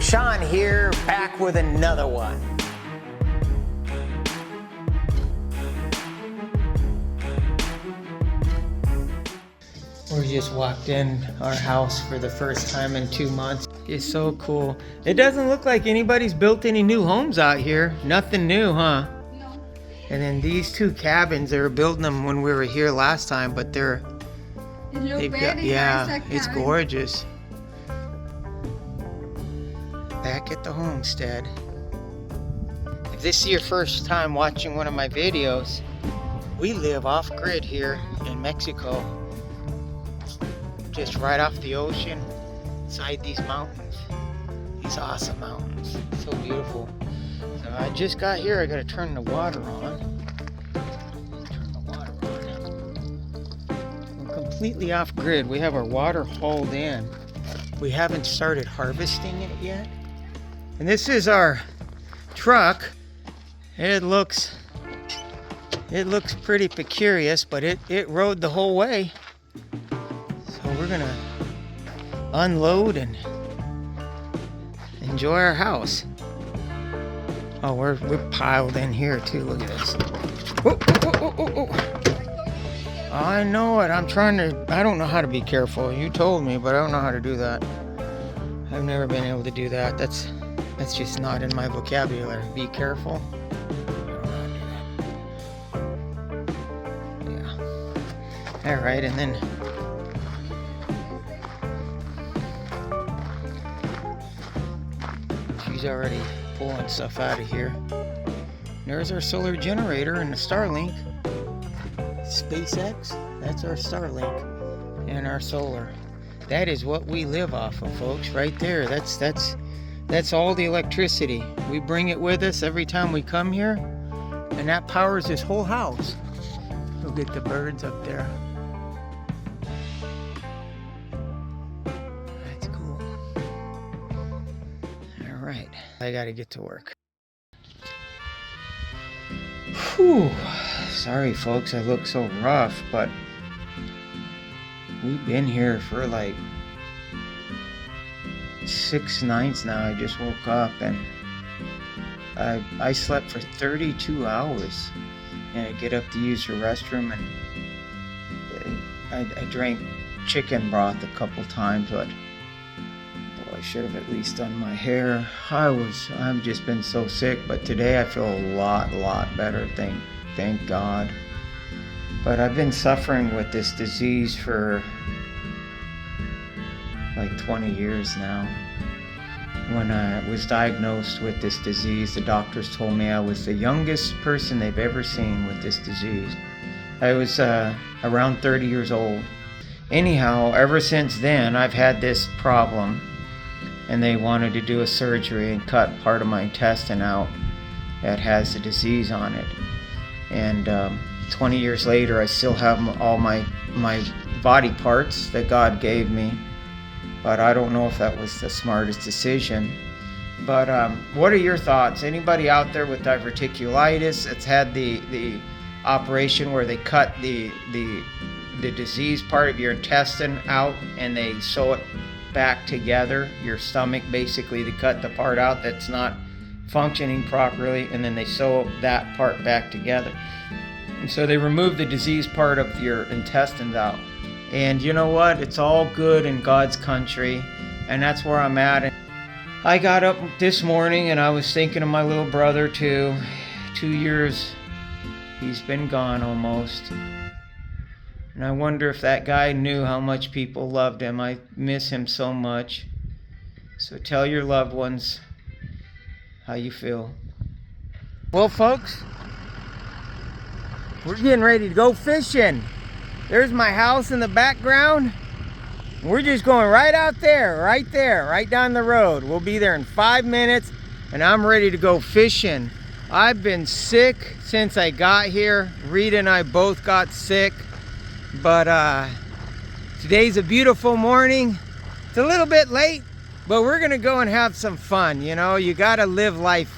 Sean here, back with another one. We just walked in our house for the first time in 2 months. It's so cool. It doesn't look like anybody's built any new homes out here. Nothing new, huh? No. And then these two cabins, they were building them when we were here last time, but they've got, yeah, it's gorgeous. Back at the homestead. If this is your first time watching one of my videos, we live off grid here in Mexico. Just right off the ocean, inside these mountains. These awesome mountains. So beautiful. So I just got here, I gotta turn the water on. Turn the water on. We're completely off grid. We have our water hauled in. We haven't started harvesting it yet. And this is our truck. It looks pretty precarious, but it rode the whole way. So we're gonna unload and enjoy our house. Oh, we're piled in here too. Look at this. Whoa, whoa, whoa, whoa, whoa. I know it. I don't know how to be careful. You told me, but I don't know how to do that. I've never been able to do that. That's just not in my vocabulary. Be careful. Yeah. All right, and then she's already pulling stuff out of here. There's our solar generator and the Starlink. SpaceX, that's our Starlink and our solar. That is what we live off of, folks, right there. That's all the electricity. We bring it with us every time we come here, and that powers this whole house. We'll get the birds up there. That's cool. All right, I gotta get to work. Whew. Sorry, folks, I look so rough, but we've been here for like 6 nights now. I just woke up and I slept for 32 hours, and I get up to use the restroom, and I drank chicken broth a couple times, but boy, I should have at least done my hair. I've just been so sick, but today I feel a lot better, thank God. But I've been suffering with this disease for like 20 years now. When I was diagnosed with this disease, the doctors told me I was the youngest person they've ever seen with this disease. I was around 30 years old. Anyhow, ever since then, I've had this problem, and they wanted to do a surgery and cut part of my intestine out that has the disease on it. And 20 years later, I still have all my body parts that God gave me. But I don't know if that was the smartest decision. But what are your thoughts? Anybody out there with diverticulitis that's had the operation where they cut the disease part of your intestine out and they sew it back together, your stomach basically, they cut the part out that's not functioning properly, and then they sew that part back together. And so they remove the disease part of your intestines out. And you know what? It's all good in God's country, and that's where I'm at. And I got up this morning and I was thinking of my little brother too. 2 years, he's been gone almost. And I wonder if that guy knew how much people loved him. I miss him so much. So tell your loved ones how you feel. Well, folks, we're getting ready to go fishing. There's my house in the background. We're just going right out there, right down the road. We'll be there in 5 minutes, and I'm ready to go fishing. I've been sick since I got here. Rita and I both got sick, but today's a beautiful morning. It's a little bit late, but we're gonna go and have some fun. You know, you gotta live life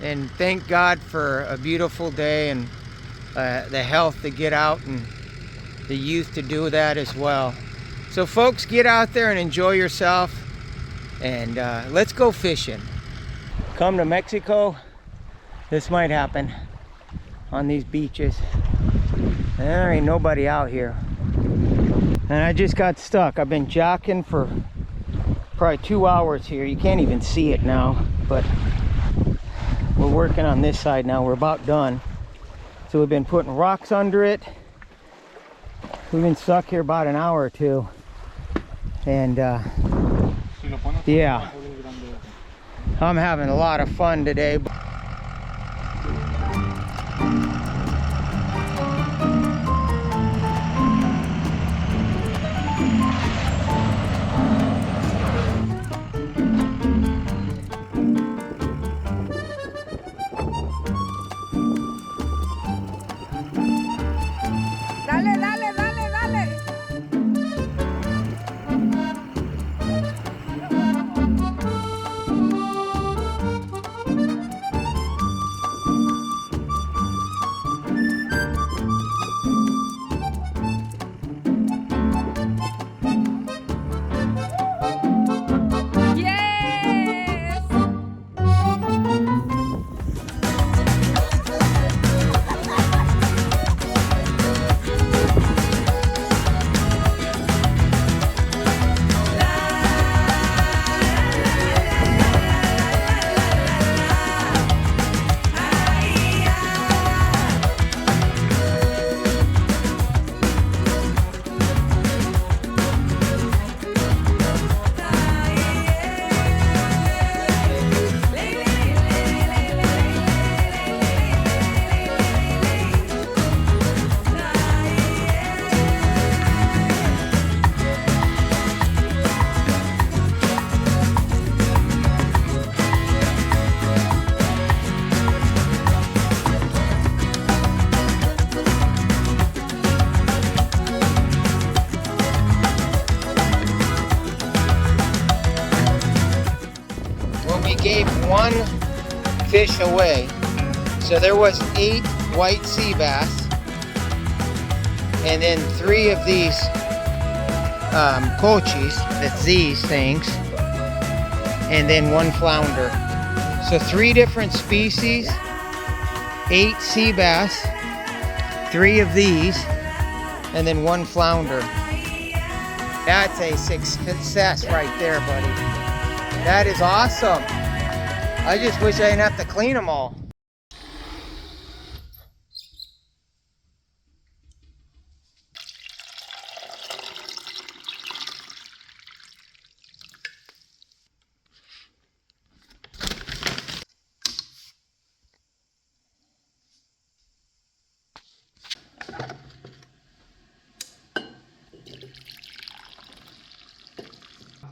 and thank God for a beautiful day and the health to get out and the youth to do that as well. So folks, get out there and enjoy yourself. And let's go fishing. Come to Mexico, this might happen on these beaches. There ain't nobody out here. And I just got stuck. I've been jocking for probably 2 hours here. You can't even see it now, but we're working on this side now. We're about done. So we've been putting rocks under it. We've been stuck here about an hour or two. And yeah, I'm having a lot of fun today. Dale, dale, dale, dale. Yes. We gave one fish away. So there was 8 white sea bass, and then 3 of these cochis, that's these things, and then 1 flounder. So 3 different species, 8 sea bass, 3 of these, and then 1 flounder. That's a success right there, buddy. That is awesome. I just wish I didn't have to clean them all.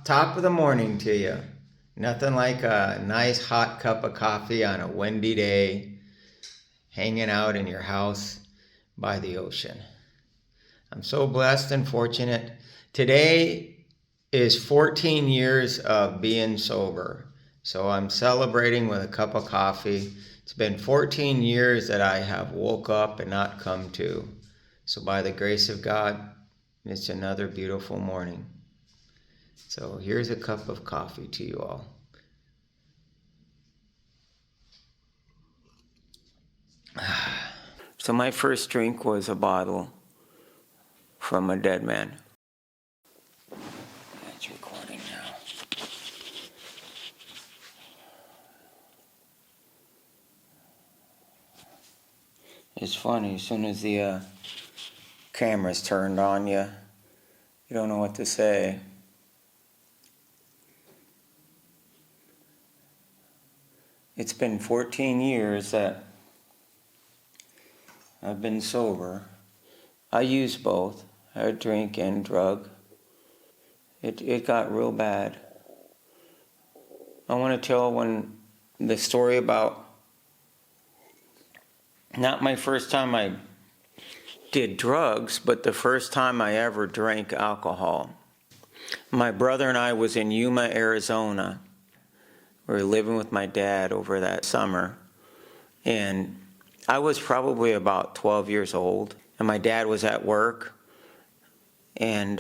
Top of the morning to you. Nothing like a nice hot cup of coffee on a windy day, hanging out in your house by the ocean. I'm so blessed and fortunate. Today is 14 years of being sober. So I'm celebrating with a cup of coffee. It's been 14 years that I have woke up and not come to. So by the grace of God, it's another beautiful morning. So here's a cup of coffee to you all. So my first drink was a bottle from a dead man. It's recording now. It's funny, as soon as the camera's turned on you, you don't know what to say. It's been 14 years that I've been sober. I use both. I drink and drug. It got real bad. I want to tell the story about not my first time I did drugs, but the first time I ever drank alcohol. My brother and I was in Yuma, Arizona. We were living with my dad over that summer, and I was probably about 12 years old, and my dad was at work, and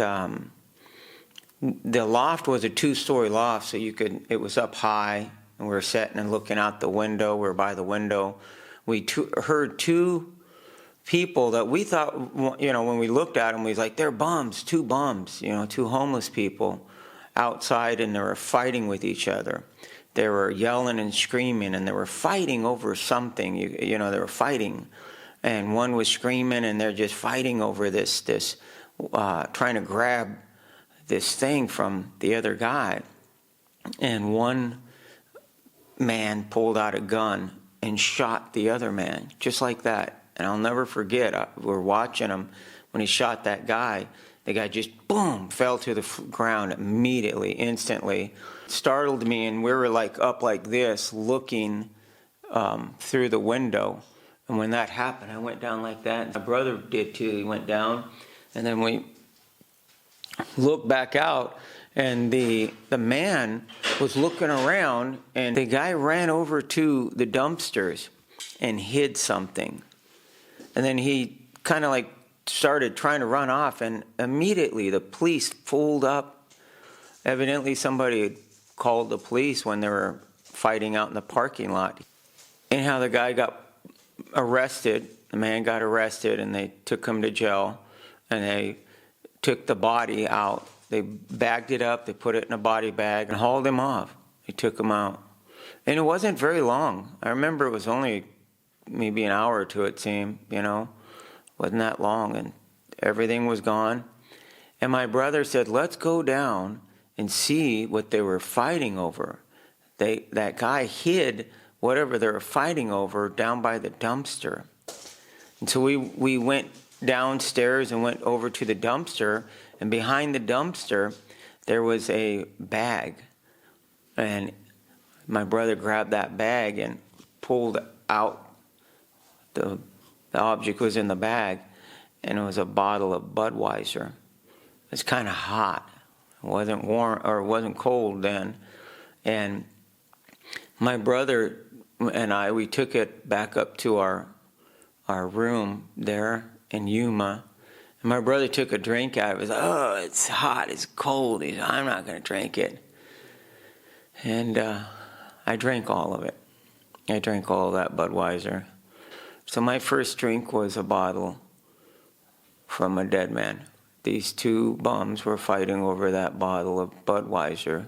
the loft was a 2-story loft, so it was up high, and we were sitting and looking out the window. We were by the window. We heard 2 people that we thought, when we looked at them, we was like, they're bums, 2 bums, 2 homeless people outside, and they were fighting with each other. They were yelling and screaming, and they were fighting over something. They were fighting, and one was screaming, and they're just fighting over this trying to grab this thing from the other guy. And one man pulled out a gun and shot the other man, just like that. And I'll never forget, we were watching him when he shot that guy. The guy just, boom, fell to the ground immediately, instantly. It startled me, and we were like up like this, looking through the window. And when that happened, I went down like that. My brother did too. He went down, and then we looked back out, and the man was looking around, and the guy ran over to the dumpsters and hid something. And then he kind of like started trying to run off, and immediately the police pulled up. Evidently somebody had called the police when they were fighting out in the parking lot. Anyhow, the guy got arrested. The man got arrested, and they took him to jail, and they took the body out. They bagged it up, they put it in a body bag and hauled him off. They took him out. And it wasn't very long. I remember it was only maybe an hour or two, it seemed, wasn't that long, and everything was gone. And my brother said, let's go down and see what they were fighting over. That guy hid whatever they were fighting over down by the dumpster. And so we went downstairs and went over to the dumpster, and behind the dumpster there was a bag. And my brother grabbed that bag and pulled out the object was in the bag, and it was a bottle of Budweiser. It's kind of hot. It wasn't warm, or it wasn't cold then. And my brother and I, we took it back up to our room there in Yuma. And my brother took a drink out of it. He was like, oh, it's hot, it's cold. He said, I'm not going to drink it. And I drank all of it. I drank all of that Budweiser. So my first drink was a bottle from a dead man. These 2 bums were fighting over that bottle of Budweiser,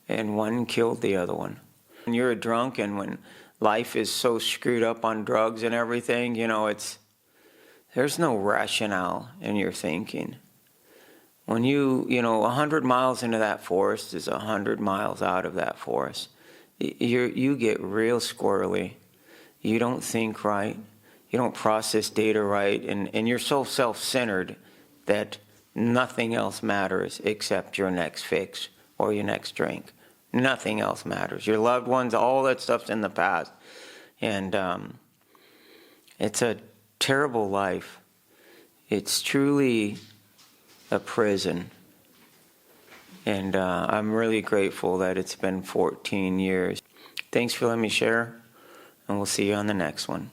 and one killed the other one. When you're a drunk, and when life is so screwed up on drugs and everything, there's no rationale in your thinking. When 100 miles into that forest is 100 miles out of that forest. You get real squirrely. You don't think right. You don't process data right. And you're so self-centered that nothing else matters except your next fix or your next drink. Nothing else matters. Your loved ones, all that stuff's in the past. And it's a terrible life. It's truly a prison. And I'm really grateful that it's been 14 years. Thanks for letting me share, and we'll see you on the next one.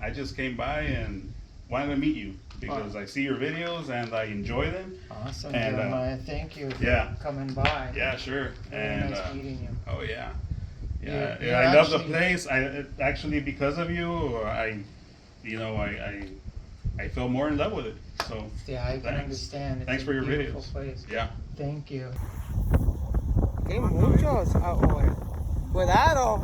I just came by and wanted to meet you because I see your videos and I enjoy them. Awesome, And, Jeremiah. Thank you for yeah. coming by. Yeah, sure. Very nice meeting you. Oh yeah, You're I love the actually- place. Actually because of you, I fell more in love with it. So Yeah, I can thanks. understand. It's Thanks a for your beautiful videos. place. Yeah. Thank you. Que muchos hoy. Cuidado.